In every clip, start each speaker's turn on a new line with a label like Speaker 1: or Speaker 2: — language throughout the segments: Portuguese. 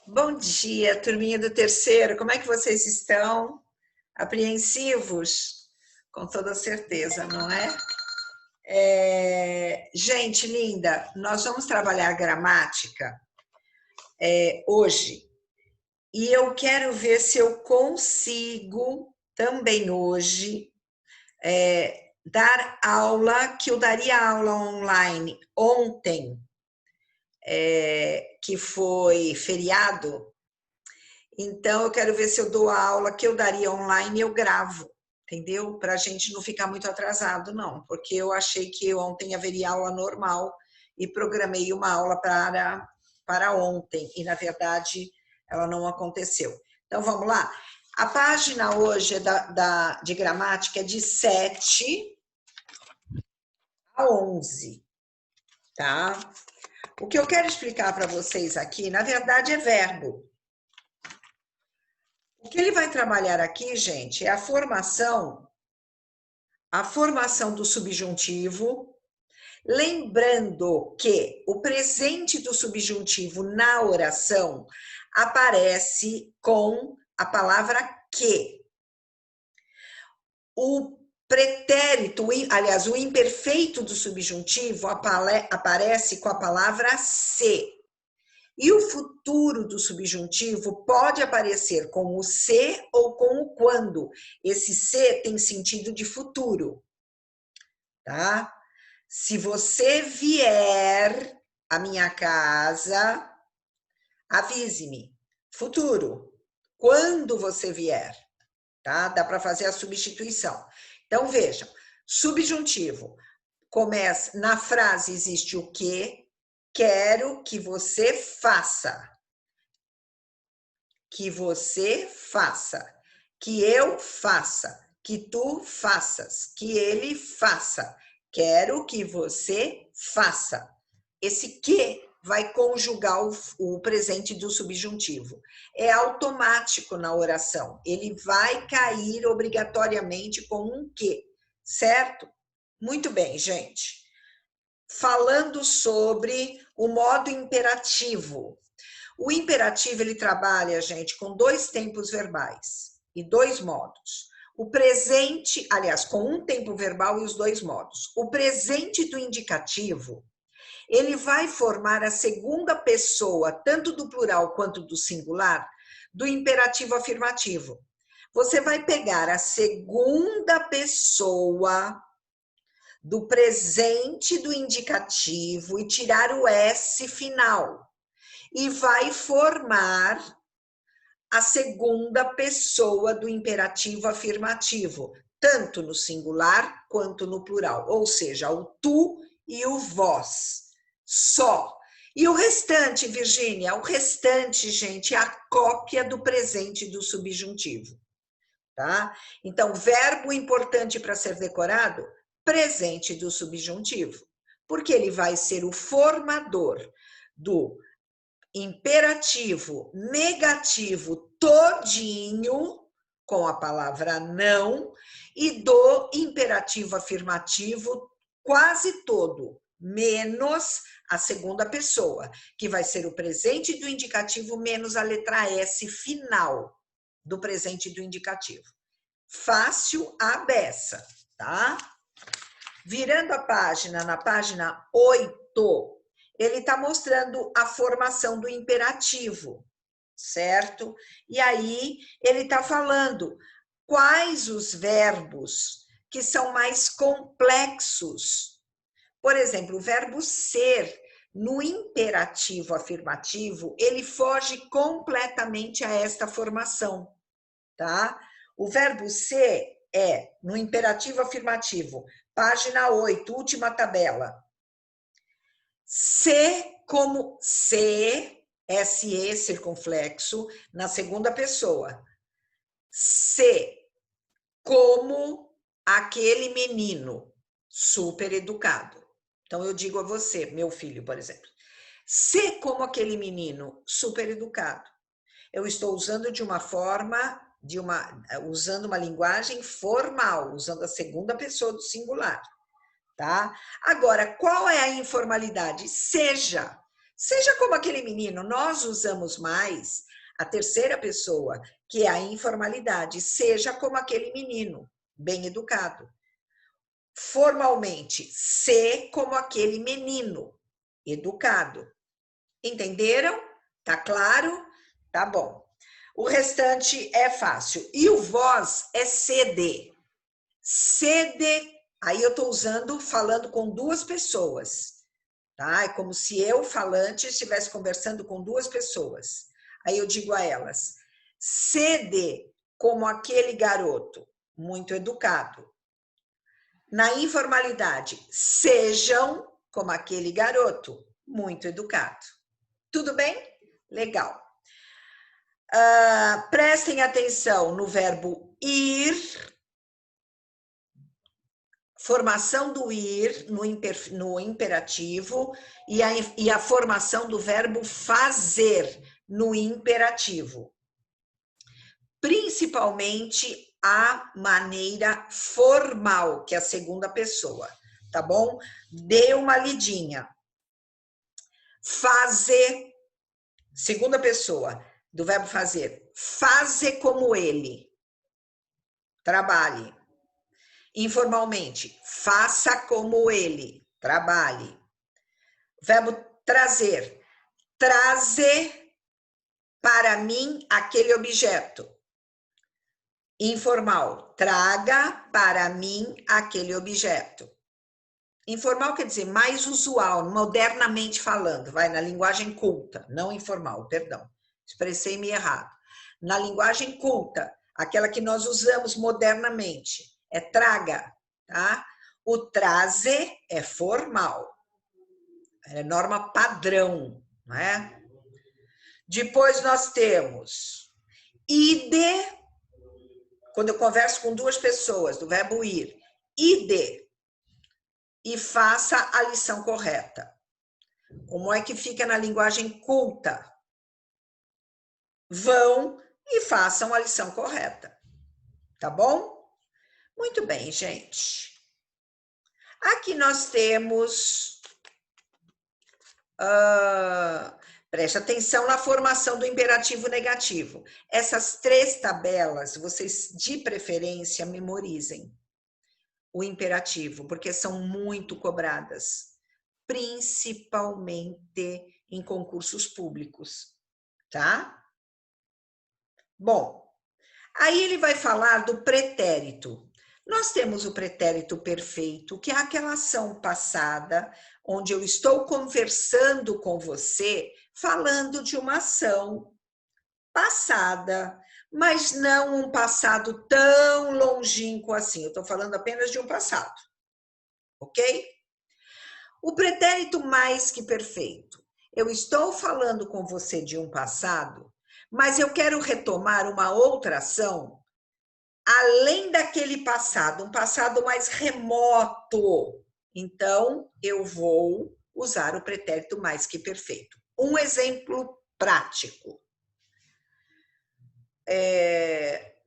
Speaker 1: Bom dia, turminha do terceiro. Como é que vocês estão? Apreensivos? Com toda certeza, não é? Gente linda, nós vamos trabalhar gramática hoje e eu quero ver se eu consigo também hoje dar aula, que eu daria aula online ontem, que foi feriado. Então, eu quero ver se eu dou a aula que eu daria online e eu gravo, entendeu? Para a gente não ficar muito atrasado, não, porque eu achei que ontem haveria aula normal e programei uma aula para ontem, e na verdade ela não aconteceu. Então, vamos lá? A página hoje de gramática é de 7 a 11, tá? O que eu quero explicar para vocês aqui, na verdade, é verbo. O que ele vai trabalhar aqui, gente, é a formação do subjuntivo, lembrando que o presente do subjuntivo na oração aparece com a palavra que. O pretérito, aliás, o imperfeito do subjuntivo aparece com a palavra se. E o futuro do subjuntivo pode aparecer com o se ou com o quando. Esse se tem sentido de futuro, tá? Se você vier à minha casa, avise-me. Futuro. Quando você vier, tá? Dá para fazer a substituição. Então, vejam, subjuntivo. Começa, na frase existe o que, quero que você faça. Que você faça, que eu faça, que tu faças, que ele faça. Quero que você faça. Esse que vai conjugar o presente do subjuntivo. É automático na oração. Ele vai cair obrigatoriamente com um que, certo? Muito bem, gente. Falando sobre o modo imperativo. O imperativo, ele trabalha, gente, com 2 tempos verbais e 2 modos. O presente, aliás, com um tempo verbal e os 2 modos. O presente do indicativo, ele vai formar a segunda pessoa, tanto do plural quanto do singular, do imperativo afirmativo. Você vai pegar a segunda pessoa do presente do indicativo e tirar o S final. E vai formar a segunda pessoa do imperativo afirmativo, tanto no singular quanto no plural, ou seja, o tu e o vós, só. E o restante, Virgínia? O restante, gente, é a cópia do presente do subjuntivo, tá? Então, verbo importante para ser decorado, presente do subjuntivo, porque ele vai ser o formador do imperativo negativo todinho, com a palavra não, e do imperativo afirmativo quase todo, menos a segunda pessoa, que vai ser o presente do indicativo menos a letra S final do presente do indicativo. Fácil a beça, tá? Virando a página, na página 8, ele está mostrando a formação do imperativo, certo? E aí ele está falando quais os verbos que são mais complexos. Por exemplo, o verbo ser, no imperativo afirmativo, ele foge completamente a esta formação, tá? O verbo ser no imperativo afirmativo, página 8, última tabela. Se como se, SE, circunflexo, na segunda pessoa. Se como aquele menino super educado. Então, eu digo a você, meu filho, por exemplo. Se como aquele menino super educado. Eu estou usando de uma forma, usando uma linguagem formal, usando a segunda pessoa do singular, tá? Agora, qual é a informalidade? Seja. Seja como aquele menino. Nós usamos mais a terceira pessoa, que é a informalidade. Seja como aquele menino, bem educado. Formalmente, ser como aquele menino, educado. Entenderam? Tá claro? Tá bom. O restante é fácil. E o vós é sede. Sede, aí eu estou usando, falando com duas pessoas, tá? É como se eu, falante, estivesse conversando com duas pessoas. Aí eu digo a elas, sede como aquele garoto, muito educado. Na informalidade, sejam como aquele garoto, muito educado. Tudo bem? Legal. Prestem atenção no verbo ir, formação do ir no imperativo e a formação do verbo fazer no imperativo. Principalmente a maneira formal, que é a segunda pessoa, tá bom? Dê uma lidinha. Fazer, segunda pessoa do verbo fazer. Faze como ele. Trabalhe. Informalmente, faça como ele, trabalhe. Verbo trazer, traze para mim aquele objeto. Informal, traga para mim aquele objeto. Informal quer dizer mais usual, modernamente falando, vai na linguagem culta, não informal, perdão, expressei-me errado. Na linguagem culta, aquela que nós usamos modernamente, é traga, tá? O traze é formal, é norma padrão, não é? Depois nós temos ide, quando eu converso com duas pessoas, do verbo ir, ide, e faça a lição correta. Como é que fica na linguagem culta? Vão e façam a lição correta. Tá bom? Muito bem, gente. Aqui nós temos... preste atenção na formação do imperativo negativo. Essas três tabelas, vocês, de preferência, memorizem o imperativo, porque são muito cobradas, principalmente em concursos públicos, tá? Bom, aí ele vai falar do pretérito. Nós temos o pretérito perfeito, que é aquela ação passada, onde eu estou conversando com você, falando de uma ação passada, mas não um passado tão longínquo assim. Eu estou falando apenas de um passado, ok? O pretérito mais que perfeito. Eu estou falando com você de um passado, mas eu quero retomar uma outra ação além daquele passado, um passado mais remoto. Então, eu vou usar o pretérito mais que perfeito. Um exemplo prático.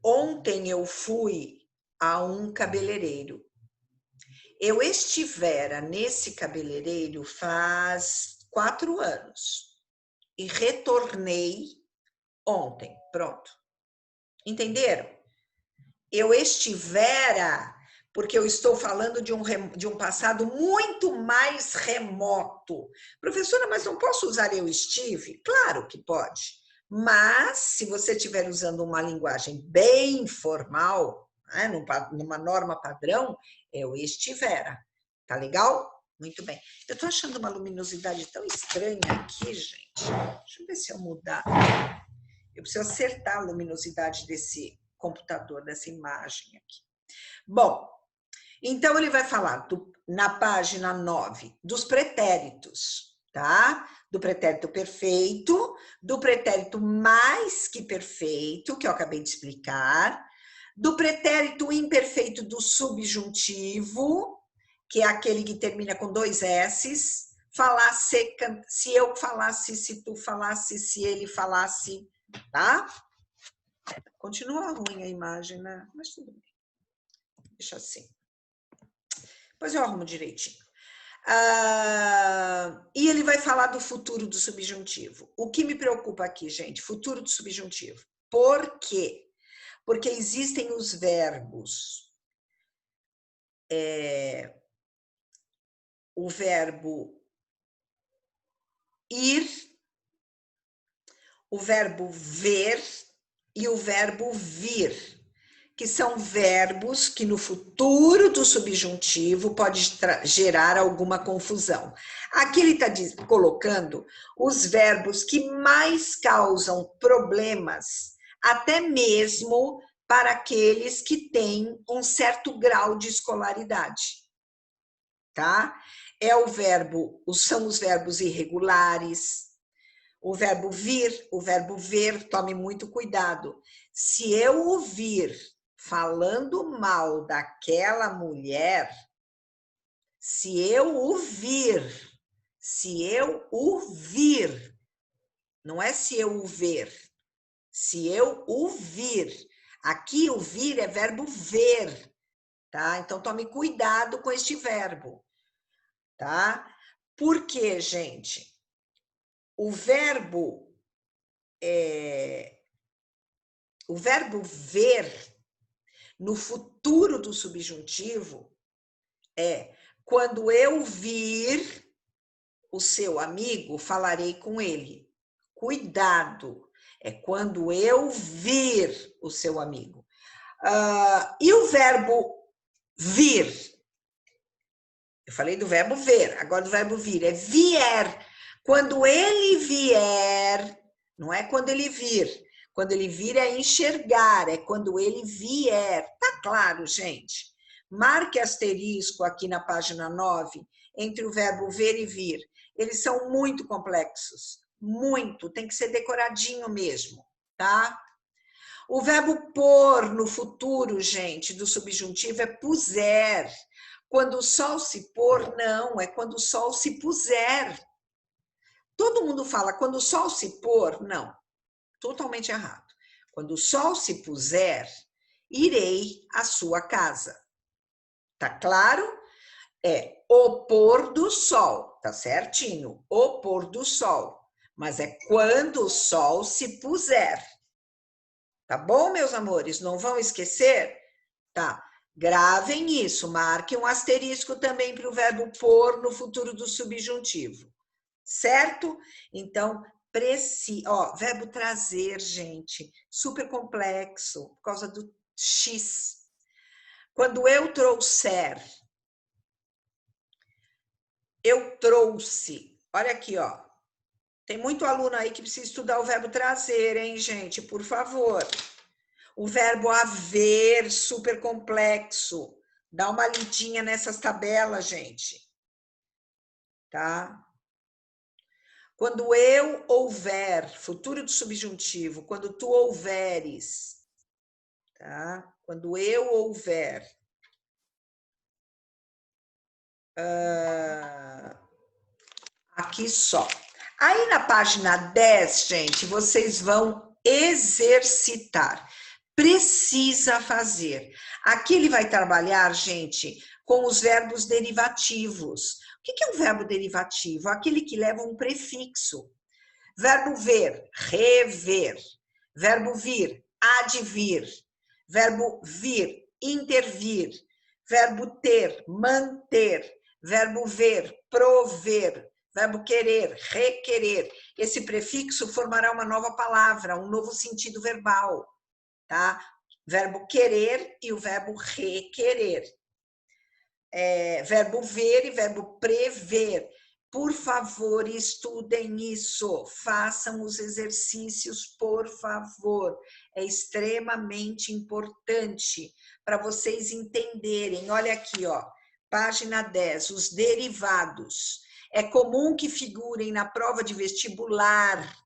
Speaker 1: Ontem eu fui a um cabeleireiro. Eu estivera nesse cabeleireiro faz 4 anos e retornei ontem. Pronto. Entenderam? Eu estivera, porque eu estou falando de um passado muito mais remoto. Professora, mas não posso usar eu estive? Claro que pode. Mas, se você estiver usando uma linguagem bem formal, né, numa norma padrão, eu estivera. Tá legal? Muito bem. Eu estou achando uma luminosidade tão estranha aqui, gente. Deixa eu ver se eu mudar. Eu preciso acertar a luminosidade desse computador, dessa imagem aqui. Bom, então ele vai falar na página 9 dos pretéritos, tá? Do pretérito perfeito, do pretérito mais que perfeito, que eu acabei de explicar, do pretérito imperfeito do subjuntivo, que é aquele que termina com 2 S's, falar se eu falasse, se tu falasse, se ele falasse, tá? Continua ruim a imagem, né? Mas tudo bem. Deixa assim. Depois eu arrumo direitinho. E ele vai falar do futuro do subjuntivo. O que me preocupa aqui, gente? Futuro do subjuntivo. Por quê? Porque existem os verbos. O verbo ir, o verbo ver e o verbo vir, que são verbos que no futuro do subjuntivo pode gerar alguma confusão. Aqui ele está colocando os verbos que mais causam problemas, até mesmo para aqueles que têm um certo grau de escolaridade, tá? São os verbos irregulares, o verbo vir, o verbo ver, tome muito cuidado. Se eu ouvir falando mal daquela mulher, se eu ouvir, não é se eu o ver, se eu ouvir, aqui o vir é verbo ver, tá? Então tome cuidado com este verbo, tá? Por quê, gente? O verbo ver, no futuro do subjuntivo, é quando eu vir o seu amigo, falarei com ele. Cuidado, é quando eu vir o seu amigo. E o verbo vir? Eu falei do verbo ver, agora do verbo vir. É vier. Quando ele vier, não é quando ele vir. Quando ele vir é enxergar, é quando ele vier. Tá claro, gente? Marque asterisco aqui na página 9, entre o verbo ver e vir. Eles são muito complexos, muito, tem que ser decoradinho mesmo, tá? O verbo pôr no futuro, gente, do subjuntivo é puser. Quando o sol se pôr, não, é quando o sol se puser. Todo mundo fala quando o sol se pôr, não. Totalmente errado. Quando o sol se puser, irei à sua casa. Tá claro? É o pôr do sol, tá certinho? O pôr do sol. Mas é quando o sol se puser. Tá bom, meus amores? Não vão esquecer? Tá. Gravem isso, marquem um asterisco também para o verbo pôr no futuro do subjuntivo. Certo? Então, verbo trazer, gente, super complexo, por causa do X. Quando eu trouxer, eu trouxe. Olha aqui, ó. Tem muito aluno aí que precisa estudar o verbo trazer, hein, gente? Por favor. O verbo haver, super complexo. Dá uma lidinha nessas tabelas, gente. Tá? Quando eu houver, futuro do subjuntivo, quando tu houveres, tá? Quando eu houver, aqui só. Aí na página 10, gente, vocês vão exercitar. Precisa fazer. Aqui ele vai trabalhar, gente, com os verbos derivativos. O que é um verbo derivativo? Aquele que leva um prefixo. Verbo ver, rever. Verbo vir, advir. Verbo vir, intervir. Verbo ter, manter. Verbo ver, prover. Verbo querer, requerer. Esse prefixo formará uma nova palavra, um novo sentido verbal, tá? Verbo querer e o verbo requerer. Verbo ver e verbo prever. Por favor, estudem isso, façam os exercícios, por favor. É extremamente importante para vocês entenderem. Olha aqui, ó, página 10, os derivados. É comum que figurem na prova de vestibular.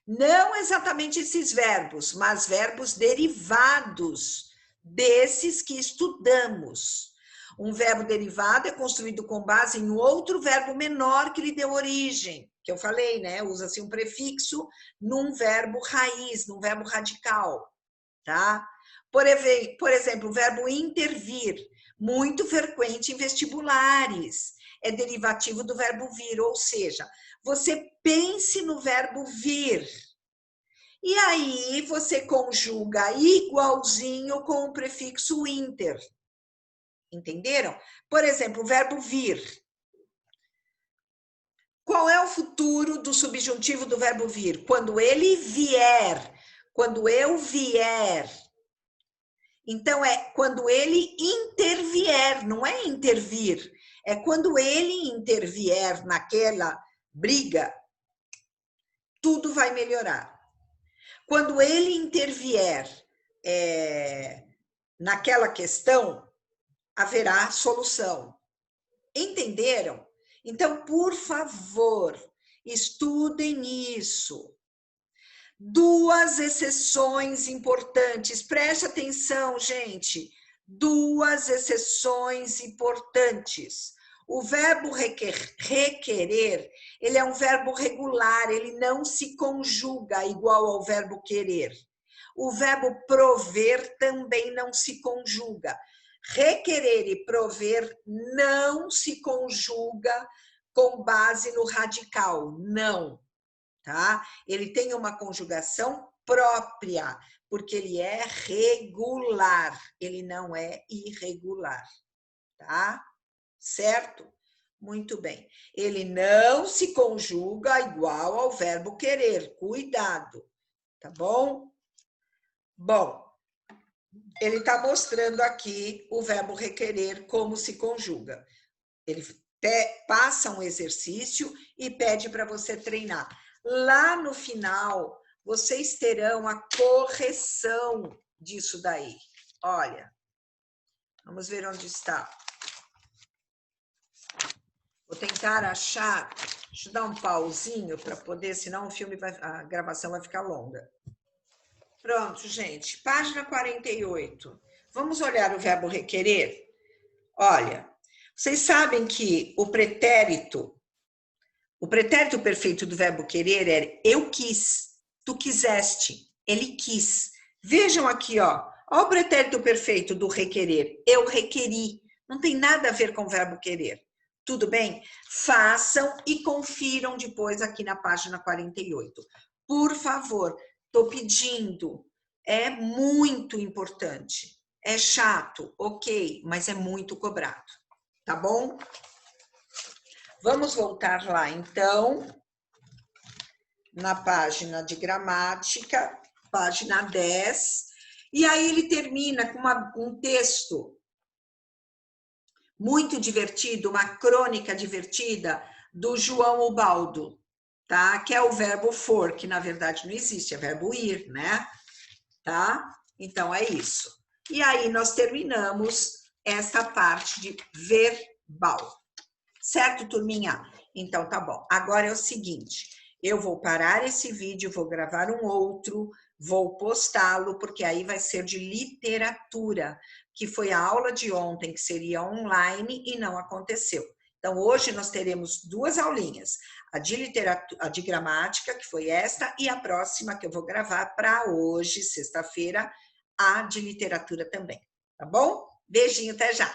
Speaker 1: Não exatamente esses verbos, mas verbos derivados desses que estudamos. Um verbo derivado é construído com base em outro verbo menor que lhe deu origem, que eu falei, né? Usa-se um prefixo num verbo raiz, num verbo radical, tá? Por exemplo, o verbo intervir. muito frequente em vestibulares. É derivativo do verbo vir, ou seja, você pense no verbo vir. E aí você conjuga igualzinho com o prefixo inter. Entenderam? Por exemplo, o verbo vir. Qual é o futuro do subjuntivo do verbo vir? Quando ele vier, quando eu vier. Então, é quando ele intervier, não é intervir. É quando ele intervier naquela briga, tudo vai melhorar. Quando ele intervier naquela questão, haverá solução. Entenderam? Então, por favor, estudem isso. Duas exceções importantes. Preste atenção, gente. Duas exceções importantes. O verbo requerer, ele é um verbo regular, ele não se conjuga igual ao verbo querer. O verbo prover também não se conjuga. Requerer e prover não se conjuga com base no radical, não, tá? Ele tem uma conjugação própria, porque ele é regular, ele não é irregular, tá? Certo? Muito bem. Ele não se conjuga igual ao verbo querer, cuidado, tá bom? Bom, ele está mostrando aqui o verbo requerer, como se conjuga. Ele passa um exercício e pede para você treinar. Lá no final, vocês terão a correção disso daí. Olha, vamos ver onde está. Vou tentar achar, deixa eu dar um pauzinho para poder, senão a gravação vai ficar longa. Pronto, gente, página 48. Vamos olhar o verbo requerer? Olha, vocês sabem que o pretérito perfeito do verbo querer é eu quis, tu quiseste, ele quis. Vejam aqui, ó o pretérito perfeito do requerer, eu requeri. Não tem nada a ver com o verbo querer. Tudo bem? Façam e confiram depois aqui na página 48. Por favor, estou pedindo. É muito importante. É chato, ok, mas é muito cobrado. Tá bom? Vamos voltar lá, então, na página de gramática, página 10. E aí ele termina com um texto muito divertido, uma crônica divertida do João Ubaldo, tá? Que é o verbo for, que na verdade não existe, é verbo ir, né? Tá? Então é isso. E aí nós terminamos essa parte de verbal. Certo, turminha? Então tá bom. Agora é o seguinte, eu vou parar esse vídeo, vou gravar um outro, vou postá-lo, porque aí vai ser de literatura, que foi a aula de ontem, que seria online e não aconteceu. Então, hoje nós teremos duas aulinhas, a de literatura, a de gramática, que foi esta, e a próxima que eu vou gravar para hoje, sexta-feira, a de literatura também. Tá bom? Beijinho, até já!